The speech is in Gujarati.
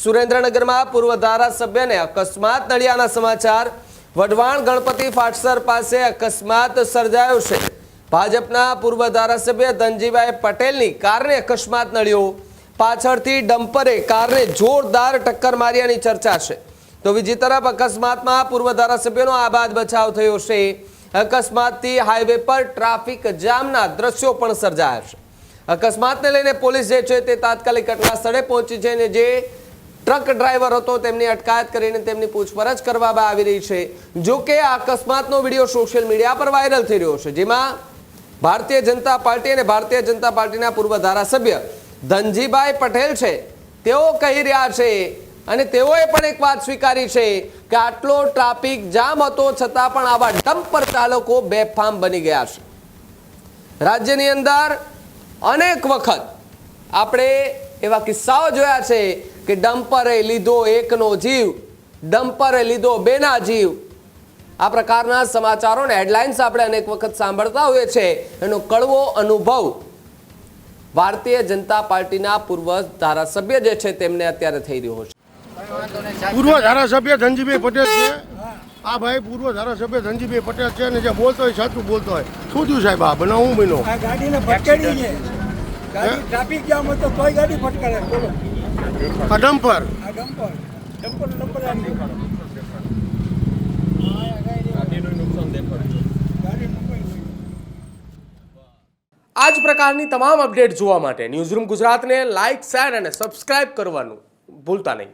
સુરેન્દ્રનગરમાં પૂર્વ ધારાસભ્યને અકસ્માત નડ્યાના સમાચાર। વઢવાણ ગણપતિ ફાટસર પાસે અકસ્માત સર્જાયો છે। ભાજપના પૂર્વ ધારાસભ્ય ધનજીભાઈ પટેલની કારને અકસ્માત નડ્યો। પાછળથી ડમ્પરે કારને જોરદાર ટક્કર માર્યાની ચર્ચા છે। તો બીજી તરફ અકસ્માતમાં પૂર્વ ધારાસભ્યનો આબાદ બચાવ થયો છે। અકસ્માતથી હાઈવે પર ટ્રાફિક જામના દ્રશ્યો પણ સર્જાયા છે। અકસ્માતને લઈને પોલીસ જે છે તે તાત્કાલિક ઘટના સ્થળે પહોંચી છે અને જે ટ્રક ડ્રાઈવર હતો તેમની અટકાયત કરીને તેમની પૂછપરછ કરવામાં આવી રહી છે। જો કે આ અકસ્માતનો વિડીયો સોશિયલ મીડિયા પર વાયરલ થઈ રહ્યો છે, જેમાં ભારતીય જનતા પાર્ટી અને ભારતીય જનતા પાર્ટીના પૂર્વ ધારાસભ્ય ધનજીભાઈ પટેલ છે તેઓ કહી રહ્યા છે અને તેઓએ પણ એક વાત સ્વીકારી છે કે આટલો ટ્રાફિક જામ હતો છતાં પણ આવા ડમ્પર ચાલકો બેફામ બની ગયા છે। રાજ્યની અંદર અનેક વખત આપણે એવા કિસ્સાઓ જોયા છે કે ડમ્પરે લીધો એકનો જીવ, ડમ્પરે લીધો બેના જીવ। આ પ્રકારના સમાચારો અને હેડલાઇન્સ આપણે અનેક વખત સાંભળતા હોઈએ છીએ। એનો કડવો અનુભવ ભારતીય જનતા પાર્ટીના પૂર્વ ધારાસભ્ય જે છે તેમને અત્યારે થઈ રહ્યો છે। પૂર્વ ધારાસભ્ય ધનજીભાઈ પટેલ છે। આ ભાઈ પૂર્વ ધારાસભ્ય ધનજીભાઈ પટેલ છે અને જે બોલતો હોય સાચું બોલતો હોય। શું થયું સાહેબ? આ બનાવ હું બન્યો? આ ગાડીને ફટકારી છે, ગાડી ટ્રાફિક જામ હતો તોય ગાડી ફટકારે। બોલો આ ડમ્પર આ ડમ્પર આવી ગયો। આ જ પ્રકારની તમામ અપડેટ જોવા માટે ન્યૂઝરૂમ ગુજરાતને લાઇક, શેર અને સબસ્ક્રાઇબ કરવાનું ભૂલતા નહીં।